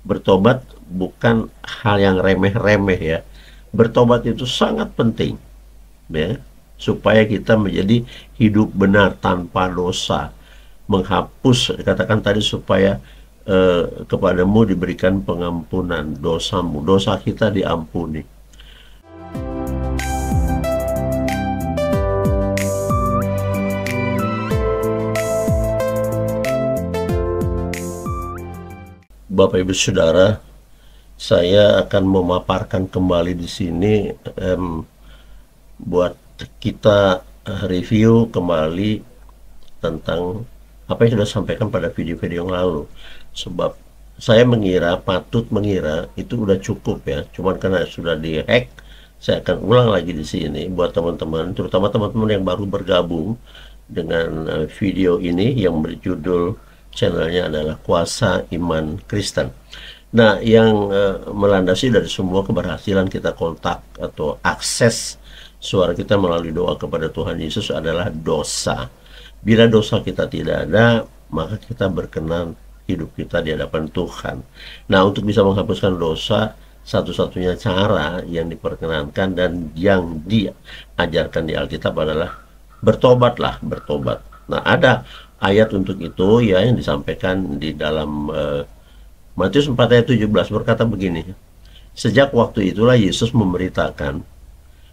bertobat bukan hal yang remeh-remeh ya. Bertobat itu sangat penting ya, supaya kita menjadi hidup benar tanpa dosa, menghapus, katakan tadi, supaya kepadamu diberikan pengampunan dosamu, dosa kita diampuni. Bapak Ibu Saudara, saya akan memaparkan kembali di sini buat kita review kembali tentang apa yang sudah sampaikan pada video-video yang lalu. Sebab saya patut mengira itu udah cukup ya. Cuman karena sudah dihack, saya akan ulang lagi di sini buat teman-teman, terutama teman-teman yang baru bergabung dengan video ini yang berjudul channelnya adalah Kuasa Iman Kristen. Nah, yang melandasi dari semua keberhasilan kita kontak atau akses suara kita melalui doa kepada Tuhan Yesus adalah dosa. Bila dosa kita tidak ada, maka kita berkenan hidup kita di hadapan Tuhan. Nah, untuk bisa menghapuskan dosa, satu-satunya cara yang diperkenankan dan yang diajarkan di Alkitab adalah bertobatlah, bertobat. Nah, ada ayat untuk itu ya yang disampaikan di dalam Matius 4 ayat 17 berkata begini. Sejak waktu itulah Yesus memberitakan,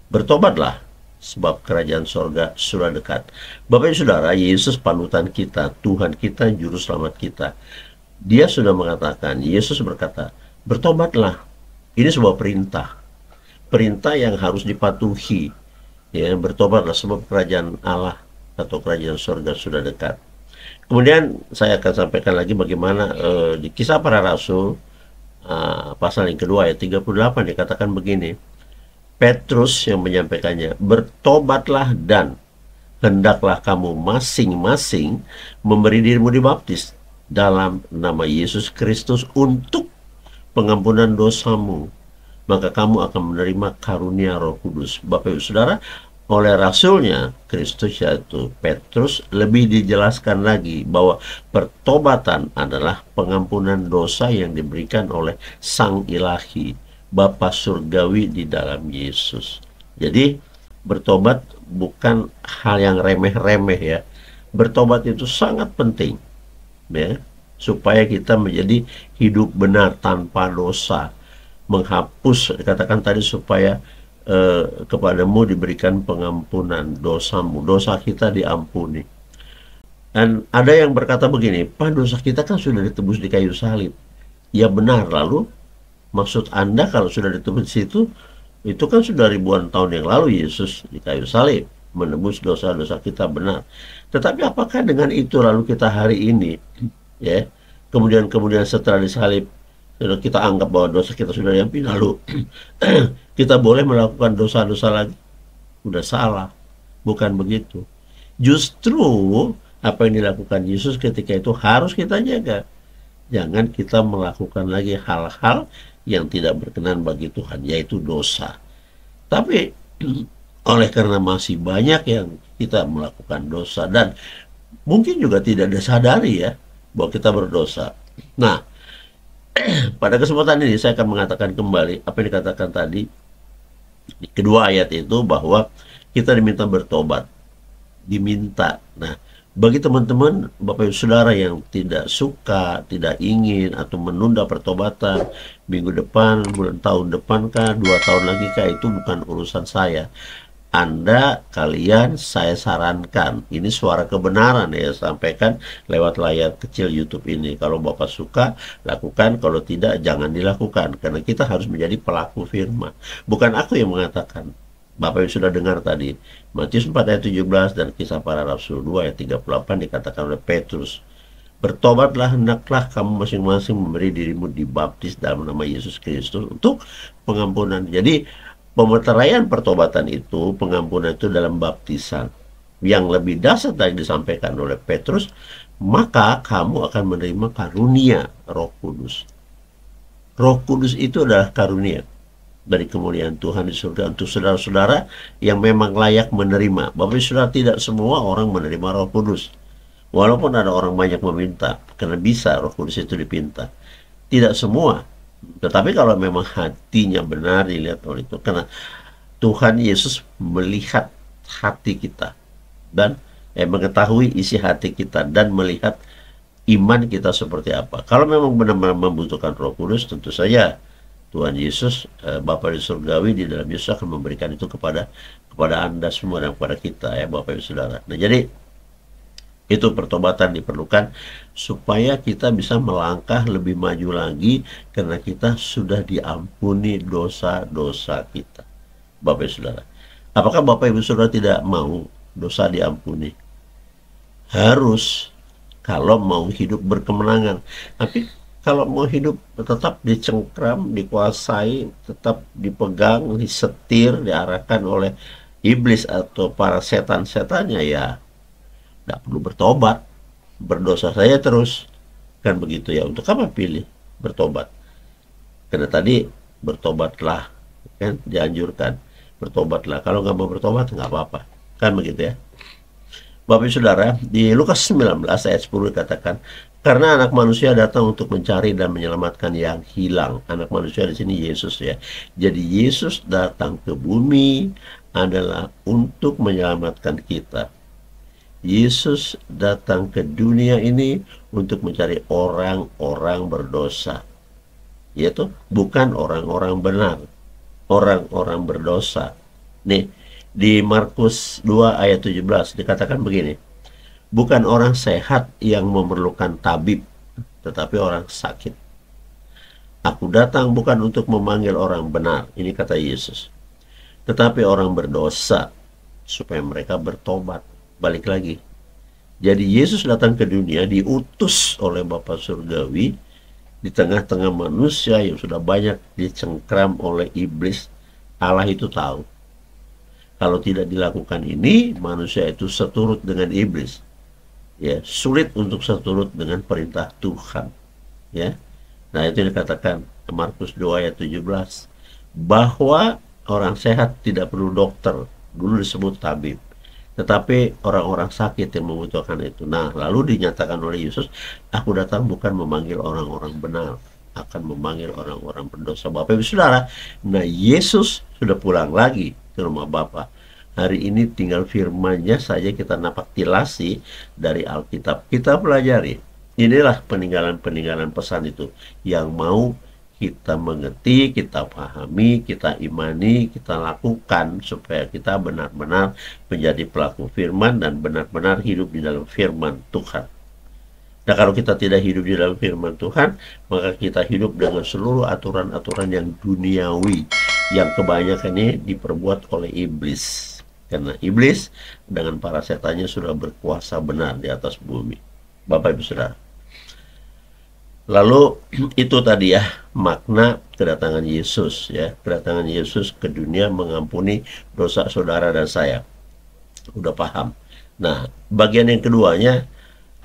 bertobatlah sebab kerajaan sorga sudah dekat. Bapak Ibu Saudara, Yesus panutan kita, Tuhan kita, Juru Selamat kita. Dia sudah mengatakan, Yesus berkata, bertobatlah. Ini sebuah perintah. Perintah yang harus dipatuhi. Ya, bertobatlah sebab kerajaan Allah atau kerajaan sorga sudah dekat. Kemudian saya akan sampaikan lagi bagaimana di Kisah Para Rasul pasal yang kedua ayat 38 dikatakan begini. Petrus yang menyampaikannya, bertobatlah dan hendaklah kamu masing-masing memberi dirimu dibaptis dalam nama Yesus Kristus untuk pengampunan dosamu, maka kamu akan menerima karunia Roh Kudus. Bapak Ibu Saudara, oleh rasulnya Kristus yaitu Petrus lebih dijelaskan lagi bahwa pertobatan adalah pengampunan dosa yang diberikan oleh Sang Ilahi, Bapa Surgawi di dalam Yesus. Jadi bertobat bukan hal yang remeh-remeh ya. Bertobat itu sangat penting ya, supaya kita menjadi hidup benar tanpa dosa, menghapus, katakan tadi, supaya kepadamu diberikan pengampunan dosamu, dosa kita diampuni. Dan ada yang berkata begini, Pak, dosa kita kan sudah ditebus di kayu salib. Ya benar, lalu maksud Anda kalau sudah ditebus di situ, itu kan sudah ribuan tahun yang lalu Yesus di kayu salib menebus dosa-dosa kita, benar. Tetapi apakah dengan itu lalu kita hari ini ya, kemudian setelah disalib kita anggap bahwa dosa kita sudah diampuni, lalu kita boleh melakukan dosa-dosa lagi? Udah salah, bukan begitu. Justru apa yang dilakukan Yesus ketika itu harus kita jaga. Jangan kita melakukan lagi hal-hal yang tidak berkenan bagi Tuhan, yaitu dosa. Tapi oleh karena masih banyak yang kita melakukan dosa dan mungkin juga tidak disadari ya bahwa kita berdosa. Nah, pada kesempatan ini saya akan mengatakan kembali apa yang dikatakan tadi di kedua ayat itu, bahwa kita diminta bertobat, diminta. Nah, bagi teman-teman Bapak Ibu Saudara yang tidak suka, tidak ingin atau menunda pertobatan, minggu depan, tahun depan kah, 2 tahun lagi kah, itu bukan urusan saya. Kalian saya sarankan, ini suara kebenaran ya, sampaikan lewat layar kecil YouTube ini. Kalau Bapak suka, lakukan. Kalau tidak, jangan dilakukan. Karena kita harus menjadi pelaku firman. Bukan aku yang mengatakan. Bapak Ibu sudah dengar tadi, Matius 4 ayat 17 dan Kisah Para Rasul 2 ayat 38 dikatakan oleh Petrus, bertobatlah, hendaklah kamu masing-masing memberi dirimu dibaptis dalam nama Yesus Kristus untuk pengampunan. Jadi pemeteraian pertobatan itu, pengampunan itu dalam baptisan. Yang lebih dasar tadi disampaikan oleh Petrus, maka kamu akan menerima karunia Roh Kudus. Roh Kudus itu adalah karunia dari kemuliaan Tuhan di surga untuk saudara-saudara yang memang layak menerima. Bapak Ibu Saudara, tidak semua orang menerima Roh Kudus. Walaupun ada orang banyak meminta, karena bisa Roh Kudus itu dipinta. Tidak semua. Tetapi kalau memang hatinya benar dilihat oleh itu, karena Tuhan Yesus melihat hati kita dan mengetahui isi hati kita dan melihat iman kita seperti apa. Kalau memang benar-benar membutuhkan Roh Kudus, tentu saja Tuhan Yesus, Bapa di surgawi di dalam Yesus akan memberikan itu kepada Anda semua dan kepada kita, ya Bapak Ibu Saudara. Nah, jadi itu pertobatan diperlukan supaya kita bisa melangkah lebih maju lagi karena kita sudah diampuni dosa-dosa kita. Bapak Ibu Saudara. Apakah Bapak Ibu Saudara tidak mau dosa diampuni? Harus, kalau mau hidup berkemenangan. Tapi kalau mau hidup tetap dicengkram, dikuasai, tetap dipegang, disetir, diarahkan oleh iblis atau para setan-setannya, ya tidak perlu bertobat, berdosa saya terus, kan begitu ya. Untuk apa pilih bertobat? Karena tadi bertobatlah, kan dianjurkan bertobatlah. Kalau nggak mau bertobat nggak apa-apa, kan begitu ya. Bapak Ibu Saudara, di Lukas 19 ayat 10 dikatakan, karena anak manusia datang untuk mencari dan menyelamatkan yang hilang. Anak manusia di sini Yesus ya. Jadi Yesus datang ke bumi adalah untuk menyelamatkan kita. Yesus datang ke dunia ini untuk mencari orang-orang berdosa, yaitu bukan orang-orang benar, orang-orang berdosa. Nih, di Markus 2 ayat 17 dikatakan begini, bukan orang sehat yang memerlukan tabib, tetapi orang sakit. Aku datang bukan untuk memanggil orang benar, ini kata Yesus, tetapi orang berdosa, supaya mereka bertobat. Balik lagi. Jadi Yesus datang ke dunia diutus oleh Bapa Surgawi di tengah-tengah manusia yang sudah banyak dicengkram oleh iblis. Allah itu tahu. Kalau tidak dilakukan ini, manusia itu seturut dengan iblis. Ya, sulit untuk seturut dengan perintah Tuhan. Ya. Nah, itu dikatakan Markus 2 ayat 17 bahwa orang sehat tidak perlu dokter, dulu disebut tabib, tetapi orang-orang sakit yang membutuhkan itu. Nah, lalu dinyatakan oleh Yesus, aku datang bukan memanggil orang-orang benar, akan memanggil orang-orang berdosa. Bapak Ibu Saudara, nah Yesus sudah pulang lagi ke rumah Bapa. Hari ini tinggal firman-Nya saja kita napak tilasi dari Alkitab. Kita pelajari. Inilah peninggalan-peninggalan pesan itu yang mau kita mengerti, kita pahami, kita imani, kita lakukan supaya kita benar-benar menjadi pelaku firman dan benar-benar hidup di dalam firman Tuhan. Nah, kalau kita tidak hidup di dalam firman Tuhan, maka kita hidup dengan seluruh aturan-aturan yang duniawi, yang kebanyakan ini diperbuat oleh iblis. Karena iblis dengan para setannya sudah berkuasa benar di atas bumi. Bapak Ibu Saudara. Lalu itu tadi ya makna kedatangan Yesus ya, kedatangan Yesus ke dunia mengampuni dosa saudara dan saya. Udah paham. Nah, bagian yang keduanya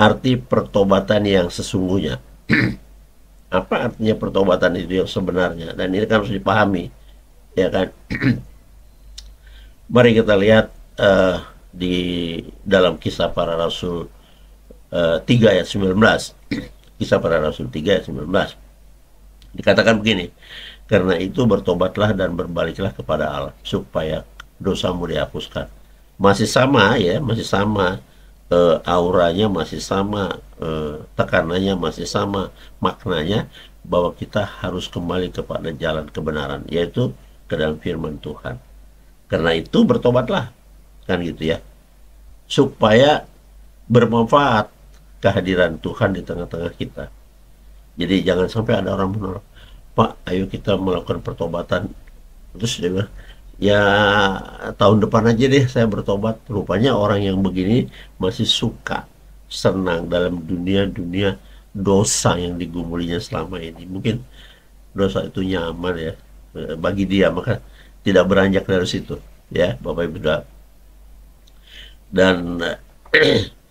arti pertobatan yang sesungguhnya. Apa artinya pertobatan itu yang sebenarnya? Dan ini kan harus dipahami, ya kan? Mari kita lihat di dalam Kisah Para Rasul 3 ayat 19. Kisah Para Rasul 3 ayat 19. Dikatakan begini, karena itu bertobatlah dan berbaliklah kepada Allah, supaya dosamu dihapuskan. Masih sama ya, masih sama auranya, masih sama tekanannya, masih sama maknanya, bahwa kita harus kembali kepada jalan kebenaran, yaitu ke dalam firman Tuhan. Karena itu bertobatlah, kan gitu ya, supaya bermanfaat kehadiran Tuhan di tengah-tengah kita. Jadi jangan sampai ada orang menolak, Pak, ayo kita melakukan pertobatan. Terus dia bilang, ya tahun depan aja deh saya bertobat. Rupanya orang yang begini masih suka, senang dalam dunia-dunia dosa yang digumulinya selama ini. Mungkin dosa itu nyaman ya bagi dia, maka tidak beranjak dari situ ya Bapak Ibu. Dan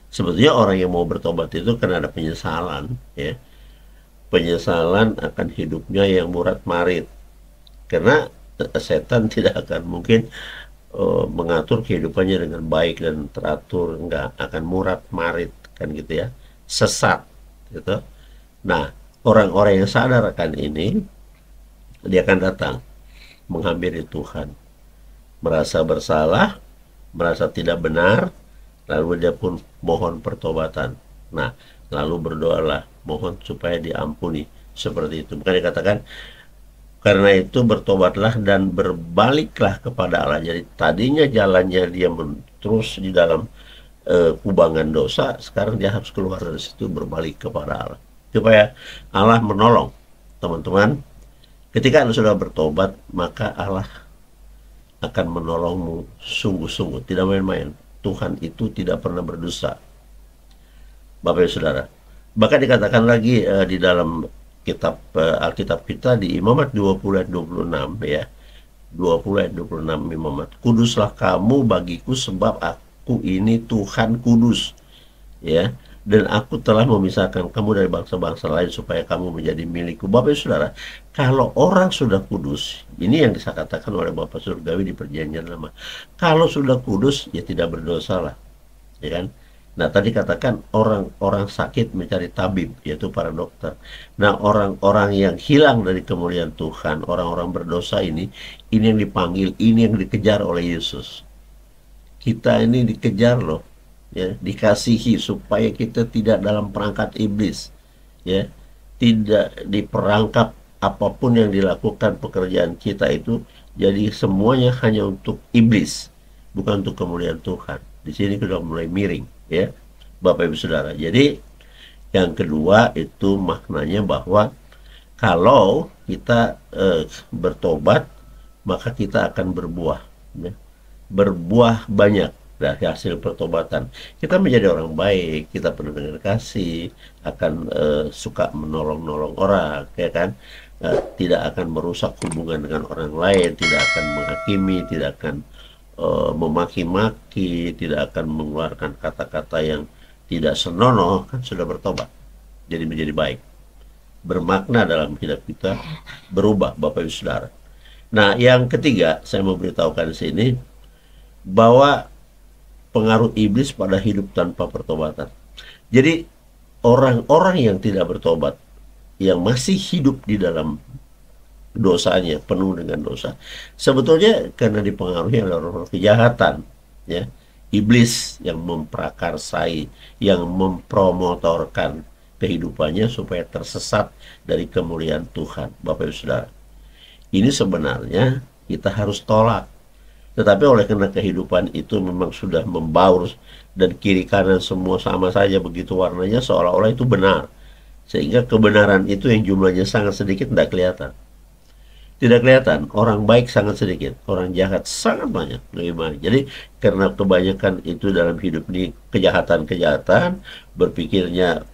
sebetulnya orang yang mau bertobat itu karena ada penyesalan ya, penyesalan akan hidupnya yang murat-marit, karena setan tidak akan mungkin mengatur kehidupannya dengan baik dan teratur, enggak, akan murat-marit kan gitu ya, sesat gitu. Nah, orang-orang yang sadar akan ini, dia akan datang menghampiri Tuhan, merasa bersalah, merasa tidak benar, lalu dia pun mohon pertobatan. Nah, lalu berdoalah, mohon supaya diampuni. Seperti itu. Bukan dikatakan, karena itu bertobatlah dan berbaliklah kepada Allah. Jadi tadinya jalannya dia terus di dalam kubangan dosa, sekarang dia harus keluar dari situ, berbalik kepada Allah. Supaya Allah menolong. Teman-teman, ketika Anda sudah bertobat, maka Allah akan menolongmu sungguh-sungguh, tidak main-main. Tuhan itu tidak pernah berdosa, Bapak Ibu Saudara. Bahkan dikatakan lagi di dalam kitab Alkitab kita di Imamat 20 ayat 26 ya. 20 ayat 26 Imamat. Kuduslah kamu bagiku sebab aku ini Tuhan kudus. Ya. Dan aku telah memisahkan kamu dari bangsa-bangsa lain supaya kamu menjadi milikku. Bapak Ibu Saudara, kalau orang sudah kudus, ini yang disakatakan oleh Bapak Surgawi di perjanjian lama. Kalau sudah kudus, ya tidak berdosa lah. Ya kan? Nah, tadi katakan orang-orang sakit mencari tabib, yaitu para dokter. Nah, orang-orang yang hilang dari kemuliaan Tuhan, orang-orang berdosa ini yang dipanggil, ini yang dikejar oleh Yesus. Kita ini dikejar loh, ya, dikasihi supaya kita tidak dalam perangkat iblis, ya, tidak diperangkap apapun yang dilakukan pekerjaan kita itu, jadi semuanya hanya untuk iblis, bukan untuk kemuliaan Tuhan. Di sini kita mulai miring, ya, Bapak Ibu Saudara. Jadi yang kedua itu maknanya bahwa kalau kita bertobat, maka kita akan berbuah, ya, berbuah banyak dari hasil pertobatan. Kita menjadi orang baik, kita penuh dengan kasih, akan suka menolong-nolong orang, ya kan? Tidak akan merusak hubungan dengan orang lain, tidak akan menghakimi, tidak akan memaki-maki, tidak akan mengeluarkan kata-kata yang tidak senonoh, kan sudah bertobat. Jadi menjadi baik. Bermakna dalam hidup kita, berubah, Bapak Ibu Saudara. Nah, yang ketiga, saya mau beritahukan di sini, bahwa pengaruh iblis pada hidup tanpa pertobatan. Jadi, orang-orang yang tidak bertobat, yang masih hidup di dalam dosanya, penuh dengan dosa, sebetulnya karena dipengaruhi oleh orang kejahatan, ya, iblis yang memprakarsai, yang mempromotorkan kehidupannya supaya tersesat dari kemuliaan Tuhan. Bapak Ibu Saudara, ini sebenarnya kita harus tolak, tetapi oleh karena kehidupan itu memang sudah membaur dan kiri kanan semua sama saja begitu warnanya, seolah-olah itu benar, sehingga kebenaran itu yang jumlahnya sangat sedikit tidak kelihatan. Tidak kelihatan, orang baik sangat sedikit, orang jahat sangat banyak, lebih banyak. Jadi karena kebanyakan itu dalam hidup ini kejahatan-kejahatan, berpikirnya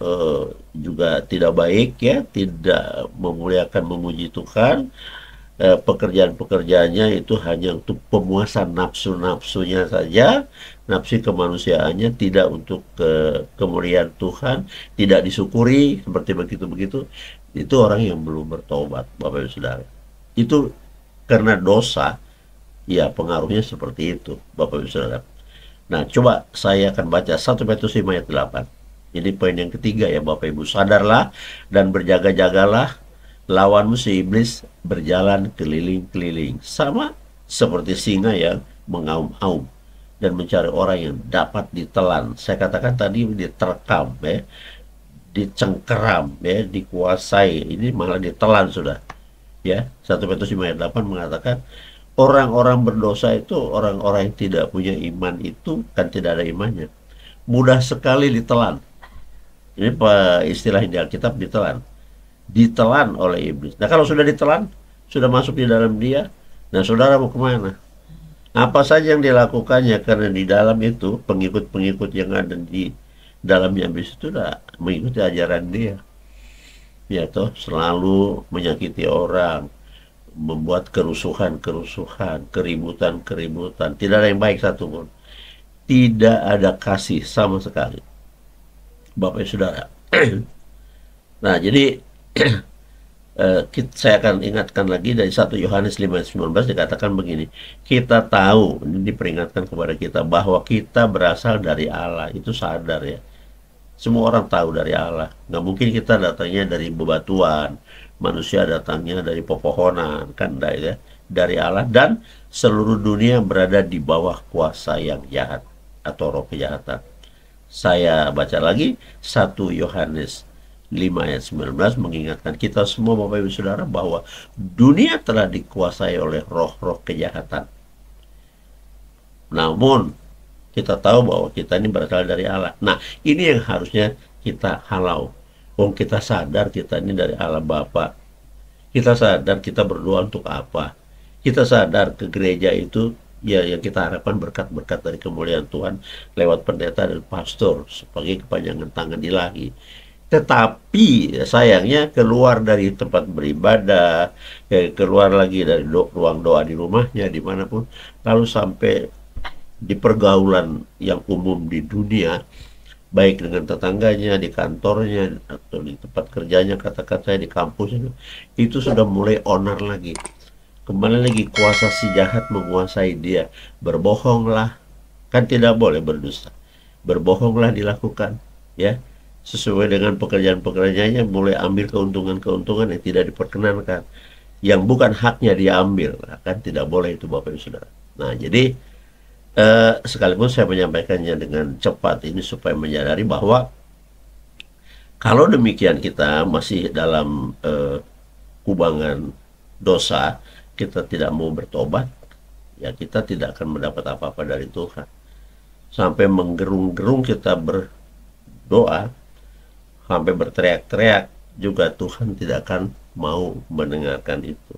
juga tidak baik, ya, tidak memuliakan, memuji Tuhan, pekerjaan-pekerjaannya itu hanya untuk pemuasan nafsu-nafsunya saja, nafsu kemanusiaannya, tidak untuk kemuliaan Tuhan, tidak disyukuri, seperti begitu-begitu. Itu orang yang belum bertobat, Bapak Ibu Saudara. Itu karena dosa, ya pengaruhnya seperti itu, Bapak Ibu Saudara. Nah, coba saya akan baca 1 Petrus 5 ayat 8. Ini poin yang ketiga, ya Bapak Ibu. Sadarlah dan berjaga-jagalah, lawanmu si iblis berjalan keliling-keliling, sama seperti singa yang mengaum-aum dan mencari orang yang dapat ditelan. Saya katakan tadi diterkam, ya, dicengkeram, ya, dikuasai. Ini malah ditelan sudah. Ya, 1 Petrus 5 ayat 8 mengatakan orang-orang berdosa itu, orang-orang yang tidak punya iman itu kan tidak ada imannya, mudah sekali ditelan. Ini istilah di Alkitab, ditelan oleh iblis. Nah, kalau sudah ditelan, sudah masuk di dalam dia, nah saudara mau kemana? Apa saja yang dilakukannya, karena di dalam itu pengikut-pengikut yang ada di dalamnya iblis itu sudah mengikuti ajaran dia, ya toh, selalu menyakiti orang, membuat kerusuhan-kerusuhan, keributan-keributan, tidak ada yang baik satupun, tidak ada kasih sama sekali, Bapak Ibu Saudara. Nah, jadi saya akan ingatkan lagi dari 1 Yohanes 5:19 dikatakan begini, kita tahu, ini diperingatkan kepada kita, bahwa kita berasal dari Allah, itu sadar, ya, Semua orang tahu dari Allah. Nggak mungkin kita datangnya dari bebatuan, manusia datangnya dari pepohonan, kan enggak ya? Dari Allah, dan seluruh dunia berada di bawah kuasa yang jahat atau roh kejahatan. Saya baca lagi 1 Yohanes 5 ayat 19 mengingatkan kita semua Bapak Ibu Saudara bahwa dunia telah dikuasai oleh roh-roh kejahatan. Namun kita tahu bahwa kita ini berasal dari Allah. Nah, ini yang harusnya kita halau. Oh, kita sadar kita ini dari Allah Bapa. Kita sadar kita berdoa untuk apa. Kita sadar ke gereja itu ya yang kita harapkan berkat-berkat dari kemuliaan Tuhan lewat pendeta dan pastor sebagai kepanjangan tangan ilahi. Tetapi sayangnya keluar dari tempat beribadah, keluar lagi dari ruang doa di rumahnya, dimanapun, lalu sampai di pergaulan yang umum di dunia, baik dengan tetangganya, di kantornya, atau di tempat kerjanya, katakan saya di kampusnya, itu sudah mulai onar lagi. Kembali lagi kuasa si jahat menguasai dia. Berbohonglah, kan tidak boleh berdusta. Berbohonglah dilakukan, ya, sesuai dengan pekerjaan-pekerjaannya, mulai ambil keuntungan-keuntungan yang tidak diperkenankan, yang bukan haknya dia ambil, kan tidak boleh itu Bapak Ibu Saudara. Nah, jadi sekalipun saya menyampaikannya dengan cepat ini supaya menyadari bahwa kalau demikian kita masih dalam kubangan dosa, kita tidak mau bertobat, ya kita tidak akan mendapat apa-apa dari Tuhan. Sampai menggerung-gerung kita berdoa, sampai berteriak-teriak, juga Tuhan tidak akan mau mendengarkan itu.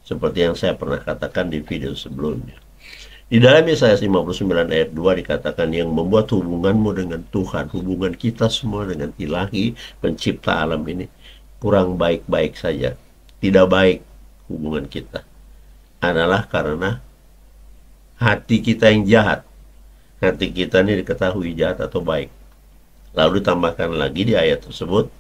Seperti yang saya pernah katakan di video sebelumnya. Di dalam Yesaya 59 ayat 2 dikatakan yang membuat hubunganmu dengan Tuhan, hubungan kita semua dengan Ilahi, pencipta alam ini, kurang baik-baik saja. Tidak baik hubungan kita. Adalah karena hati kita yang jahat. Hati kita ini diketahui jahat atau baik. Lalu ditambahkan lagi di ayat tersebut,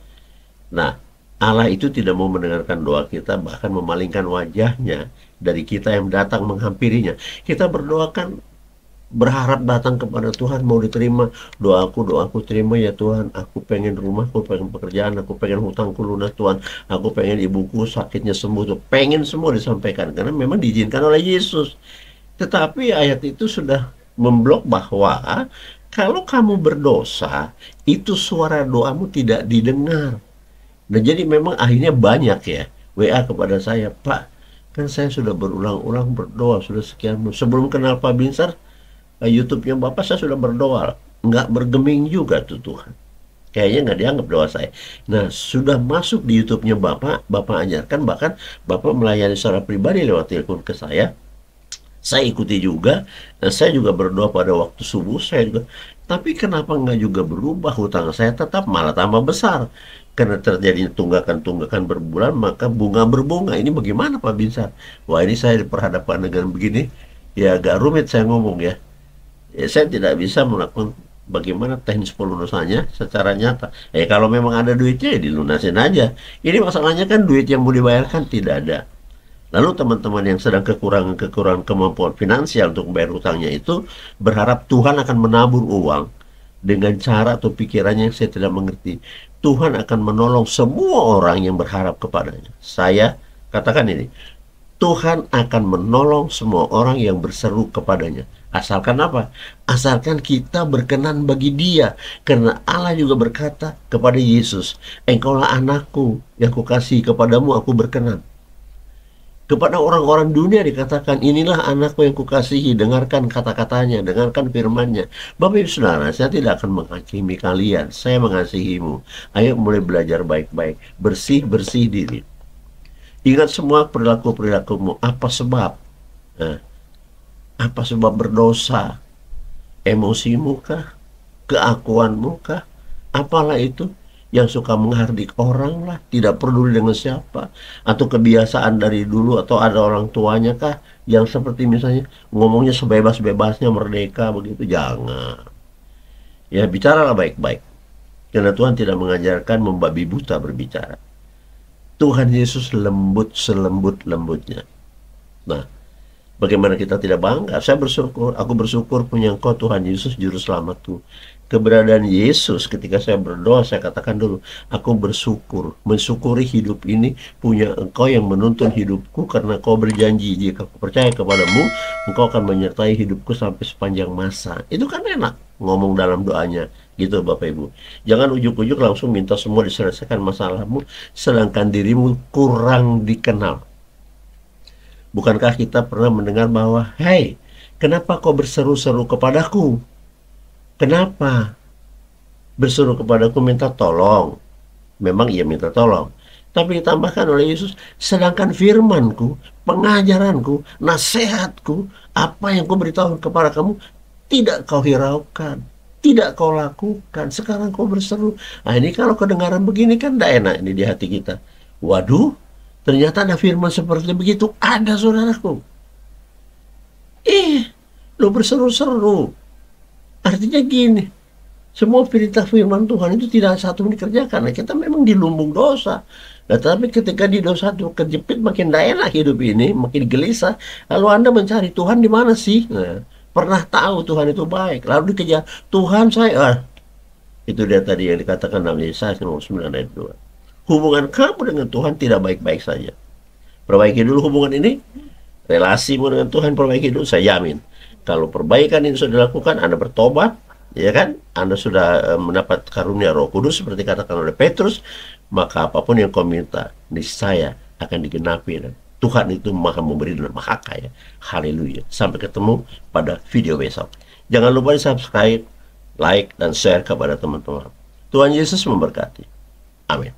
nah, Allah itu tidak mau mendengarkan doa kita, bahkan memalingkan wajahnya dari kita yang datang menghampirinya. Kita berdoakan berharap datang kepada Tuhan, mau diterima doaku terima ya Tuhan, aku pengen rumah, aku pengen pekerjaan, aku pengen hutangku lunas Tuhan, aku pengen ibuku sakitnya sembuh, tuh pengen semua disampaikan karena memang diizinkan oleh Yesus. Tetapi ayat itu sudah memblok bahwa kalau kamu berdosa, itu suara doamu tidak didengar. Nah, jadi memang akhirnya banyak ya WA kepada saya, Pak, kan saya sudah berulang-ulang berdoa, sudah sekian, sebelum kenal Pak Binsar, YouTube-nya Bapak saya sudah berdoa, nggak bergeming juga tuh Tuhan. Kayaknya nggak dianggap doa saya. Nah, sudah masuk di YouTube-nya Bapak ajarkan, bahkan Bapak melayani secara pribadi lewat telepon ke saya ikuti juga, dan saya juga berdoa pada waktu subuh, saya juga. Tapi kenapa nggak juga berubah hutang saya tetap malah tambah besar? Karena terjadi tunggakan-tunggakan berbulan, maka bunga berbunga. Ini bagaimana Pak Binsar? Wah, ini saya diperhadapkan dengan begini, ya agak rumit saya ngomong ya. Saya tidak bisa melakukan bagaimana teknis pelunasannya secara nyata. Kalau memang ada duitnya ya dilunasin aja. Ini masalahnya kan duit yang mau dibayarkan tidak ada. Lalu teman-teman yang sedang kekurangan kemampuan finansial untuk membayar hutangnya itu berharap Tuhan akan menabur uang dengan cara atau pikirannya yang saya tidak mengerti. Tuhan akan menolong semua orang yang berharap kepadanya. Saya katakan ini, Tuhan akan menolong semua orang yang berseru kepadanya. Asalkan apa? Asalkan kita berkenan bagi Dia. Karena Allah juga berkata kepada Yesus, engkaulah anakku yang kukasihi, kepadamu aku berkenan. Kepada orang-orang dunia dikatakan, inilah anakku yang kukasihi, dengarkan kata-katanya, dengarkan firman-Nya. Bapak Ibu Saudara, saya tidak akan menghakimi kalian, saya mengasihimu. Ayo mulai belajar baik-baik, bersih-bersih diri. Ingat semua perilaku-perilakumu, apa sebab? Apa sebab berdosa? Emosimu kah? Keakuanmu kah? Apalah itu? Yang suka menghardik orang lah, tidak peduli dengan siapa, atau kebiasaan dari dulu, atau ada orang tuanya kah yang seperti misalnya ngomongnya sebebas-bebasnya, merdeka begitu. Jangan ya, bicaralah baik-baik, karena Tuhan tidak mengajarkan membabi buta berbicara. Tuhan Yesus lembut selembut-lembutnya. Nah, bagaimana kita tidak bangga? Aku bersyukur punya Engkau Tuhan Yesus juru selamatku. keberadaan Yesus. Ketika saya berdoa, saya katakan dulu, aku bersyukur, mensyukuri hidup ini punya Engkau yang menuntun hidupku, karena Kau berjanji, jika aku percaya kepadamu, Engkau akan menyertai hidupku sampai sepanjang masa. Itu kan enak ngomong dalam doanya, gitu Bapak Ibu. Jangan ujuk-ujuk langsung minta semua diselesaikan masalahmu, sedangkan dirimu kurang dikenal. Bukankah kita pernah mendengar bahwa, "Hei, kenapa kau berseru-seru kepadaku? Kenapa berseru kepadaku minta tolong?" Memang ia minta tolong. Tapi ditambahkan oleh Yesus, sedangkan firmanku, pengajaranku, nasihatku, apa yang ku beritahu kepada kamu, tidak kau hiraukan, tidak kau lakukan. Sekarang kau berseru. Nah, ini kalau kedengaran begini kan tidak enak ini di hati kita. Waduh, ternyata ada firman seperti begitu. Ada, saudaraku. Lo berseru-seru. Artinya gini, semua perintah firman Tuhan itu tidak satu pun dikerjakan. Nah, kita memang di lumbung dosa. Nah, tapi ketika di dosa itu kejepit, makin tidak enak hidup ini, makin gelisah. Lalu Anda mencari Tuhan di mana sih? Nah, pernah tahu Tuhan itu baik, lalu dikejar Tuhan saya. Itu dia tadi yang dikatakan dalam Yesaya 9 ayat 2. Hubungan kamu dengan Tuhan tidak baik-baik saja. Perbaiki dulu hubungan ini, relasimu dengan Tuhan perbaiki dulu, saya jamin. Kalau perbaikan ini sudah dilakukan, Anda bertobat, ya kan? Anda sudah mendapat karunia Roh Kudus seperti katakan oleh Petrus, maka apapun yang kau minta, niscaya akan digenapi. Dan Tuhan itu maha memberi dan maha kaya. Haleluya. Sampai ketemu pada video besok. Jangan lupa di subscribe, like, dan share kepada teman-teman. Tuhan Yesus memberkati. Amin.